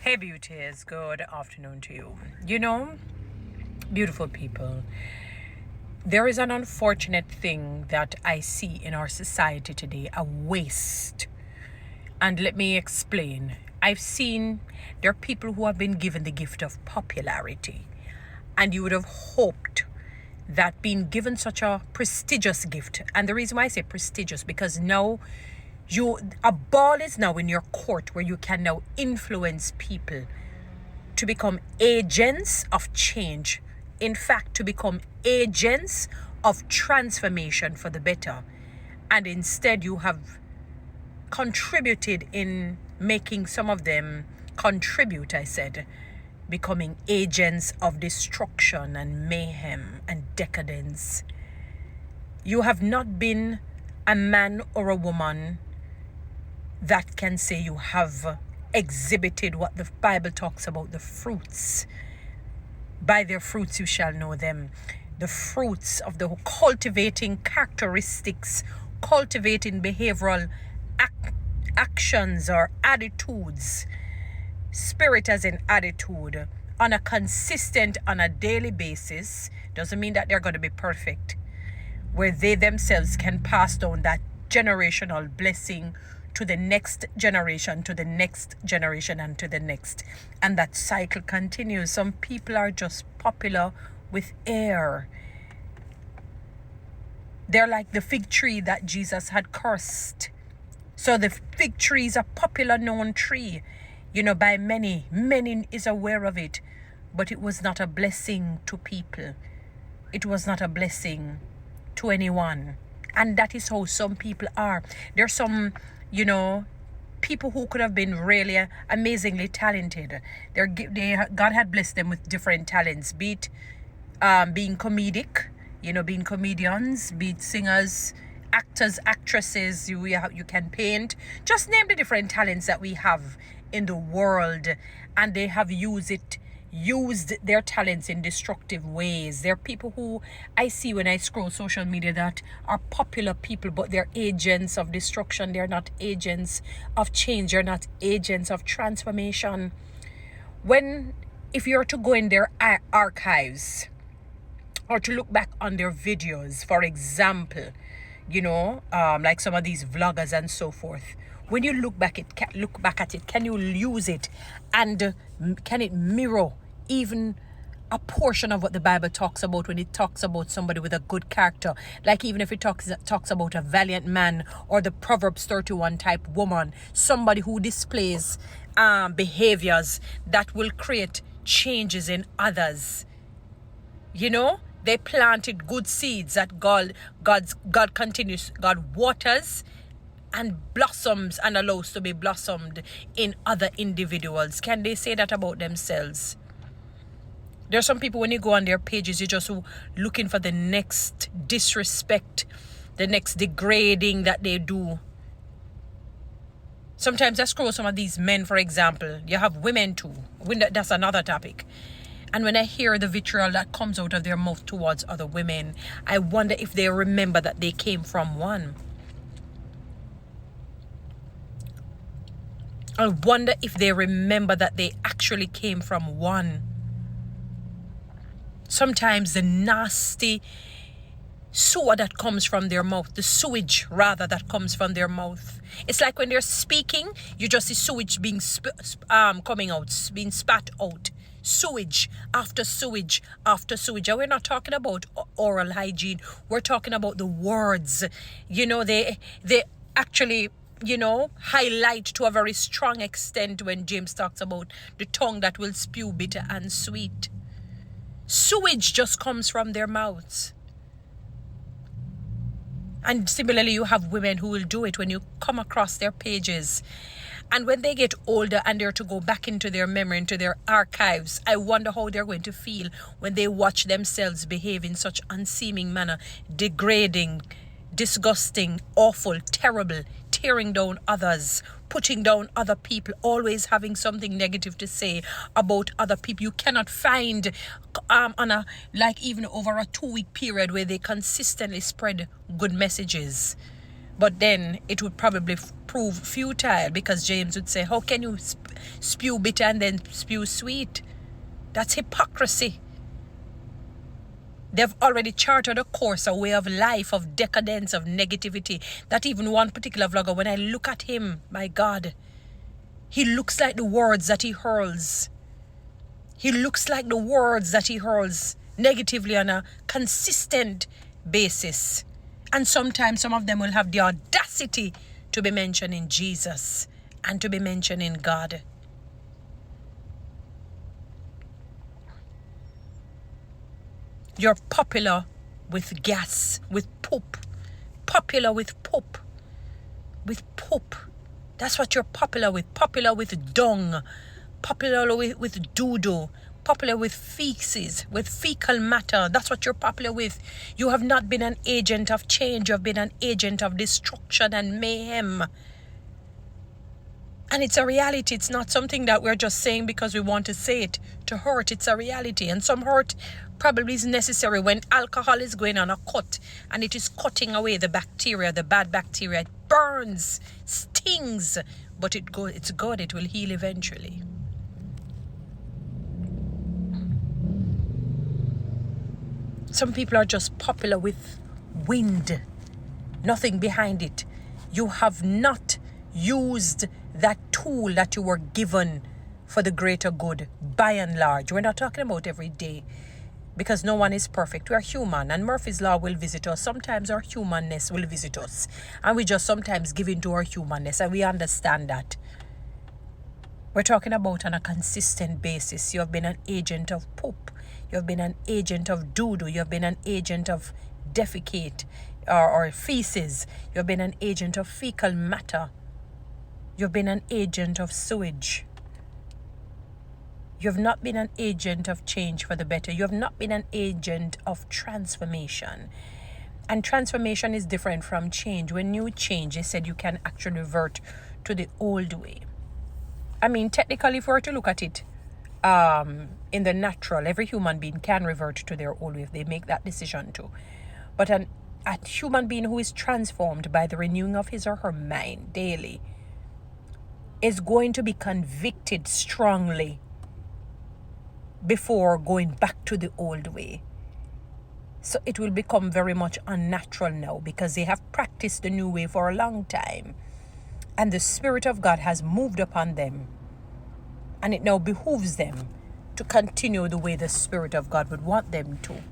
Hey beauties, good afternoon to you. You know, beautiful people, there is an unfortunate thing that I see in our society today, a waste. And let me explain. I've seen there are people who have been given the gift of popularity, and you would have hoped that being given such a prestigious gift, and the reason why I say prestigious, because now a ball is now in your court where you can now influence people to become agents of change. In fact, to become agents of transformation for the better. And instead, you have contributed in making some of them contribute, I said, becoming agents of destruction and mayhem and decadence. You have not been a man or a woman that can say you have exhibited what the Bible talks about, the fruits. By their fruits you shall know them. The fruits of the cultivating characteristics, cultivating behavioral actions or attitudes. Spirit as an attitude on a consistent, on a daily basis. Doesn't mean that they're going to be perfect. Where they themselves can pass down that generational blessing to the next generation, to the next generation, and to the next. And that cycle continues. Some people are just popular with air. They're like the fig tree that Jesus had cursed. So the fig tree is a popular known tree, by many. Many is aware of it. But it was not a blessing to people. It was not a blessing to anyone. And that is how some people are. There's some, people who could have been really amazingly talented. God had blessed them with different talents, be it being comedic, being comedians, be it singers, actors, actresses, you can paint. Just name the different talents that we have in the world, and they have used their talents in destructive ways. There are people who I see when I scroll social media that are popular people, but they're agents of destruction. They're not agents of change. They're not agents of transformation. If you're to go in their archives or to look back on their videos, for example, like some of these vloggers and so forth, when you look back at it, can you use it, and can it mirror even a portion of what the Bible talks about when it talks about somebody with a good character? Like even if it talks about a valiant man, or the Proverbs 31 type woman, somebody who displays behaviors that will create changes in others. They planted good seeds that God waters and blossoms and allows to be blossomed in other individuals. Can they say that about themselves? There are some people, when you go on their pages, you're just looking for the next disrespect, the next degrading that they do. Sometimes I scroll some of these men, for example. You have women too. That's another topic. And when I hear the vitriol that comes out of their mouth towards other women, I wonder if they remember that they came from one. I wonder if they remember that they actually came from one. Sometimes the nasty sewer that comes from their mouth, the sewage rather that comes from their mouth. It's like when they're speaking, you just see sewage being coming out, being spat out. Sewage after sewage after sewage. And we're not talking about oral hygiene. We're talking about the words. They actually highlight to a very strong extent when James talks about the tongue that will spew bitter and sweet. Sewage just comes from their mouths. And similarly, you have women who will do it when you come across their pages. And when they get older and they're to go back into their memory, into their archives, I wonder how they're going to feel when they watch themselves behave in such unseeming manner, degrading, disgusting, awful, terrible, tearing down others, putting down other people, always having something negative to say about other people. You cannot find even over a 2-week period where they consistently spread good messages. But then it would probably prove futile, because James would say, how can you spew bitter and then spew sweet? That's hypocrisy. They've already charted a course, a way of life, of decadence, of negativity. That even one particular vlogger, when I look at him, my God, he looks like the words that he hurls. He looks like the words that he hurls negatively on a consistent basis. And sometimes some of them will have the audacity to be mentioning Jesus and to be mentioning God. You're popular with gas, with poop. Popular with poop. With poop. That's what you're popular with. Popular with dung. Popular with doo-doo. Popular with feces, with fecal matter. That's what you're popular with. You have not been an agent of change. You have been an agent of destruction and mayhem. And it's a reality. It's not something that we're just saying because we want to say it to hurt. It's a reality. And some hurt probably is necessary when alcohol is going on a cut and it is cutting away the bacteria, the bad bacteria. It burns, stings, but it's good. It will heal eventually. Some people are just popular with wind, nothing behind it. You have not used that tool that you were given for the greater good, by and large. We're not talking about every day, because no one is perfect. We're human, and Murphy's Law will visit us. Sometimes our humanness will visit us, and we just sometimes give in to our humanness, and we understand that. We're talking about on a consistent basis. You have been an agent of poop. You have been an agent of doo-doo. You have been an agent of defecate or feces. You have been an agent of fecal matter. You have been an agent of sewage. You have not been an agent of change for the better. You have not been an agent of transformation. And transformation is different from change. When you change, they said you can actually revert to the old way. I mean, technically, if we were to look at it in the natural, every human being can revert to their old way if they make that decision to. But a human being who is transformed by the renewing of his or her mind daily is going to be convicted strongly before going back to the old way. So it will become very much unnatural now, because they have practiced the new way for a long time. And the Spirit of God has moved upon them. And it now behooves them to continue the way the Spirit of God would want them to.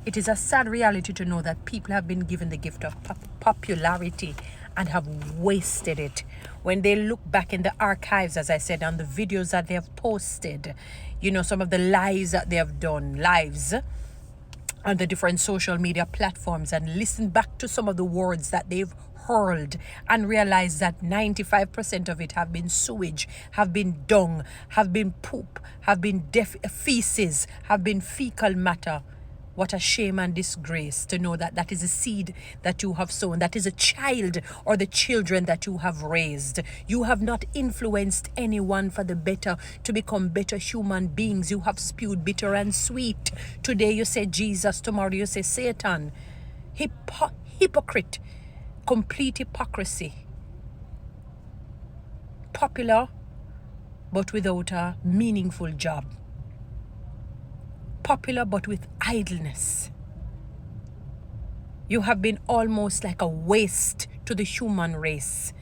It is a sad reality to know that people have been given the gift of popularity and have wasted it. When they look back in the archives, as I said, on the videos that they have posted, you know, some of the lives that they have done, lives on the different social media platforms, and listen back to some of the words that they've hurled and realize that 95% of it have been sewage, have been dung, have been poop, have been feces, have been fecal matter. What a shame and disgrace to know that that is a seed that you have sown. That is a child or the children that you have raised. You have not influenced anyone for the better to become better human beings. You have spewed bitter and sweet. Today you say Jesus, tomorrow you say Satan. Hypocrite. Complete hypocrisy. Popular, but without a meaningful job. Popular, but with idleness. You have been almost like a waste to the human race.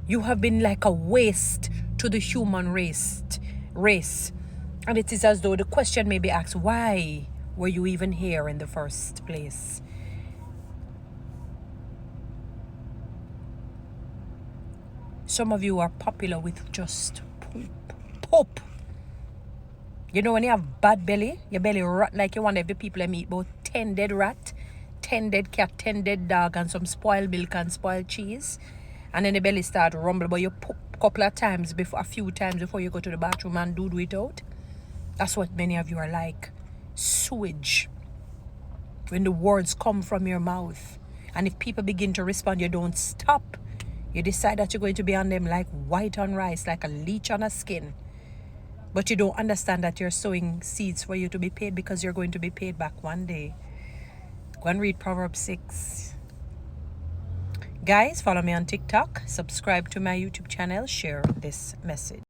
You have been like a waste to the human race. And it is as though the question may be asked, why were you even here in the first place? Some of you are popular with just poop. You know, when you have bad belly, your belly rot like you want every people I meet, about 10 dead rat, 10 dead cat, 10 dead dog, and some spoiled milk and spoiled cheese. And then the belly start to rumble, but you poop a few times before you go to the bathroom and do it out. That's what many of you are like. Sewage. When the words come from your mouth, and if people begin to respond, you don't stop. You decide that you're going to be on them like white on rice, like a leech on a skin. But you don't understand that you're sowing seeds for you to be paid, because you're going to be paid back one day. Go and read Proverbs 6. Guys, follow me on TikTok, subscribe to my YouTube channel, share this message.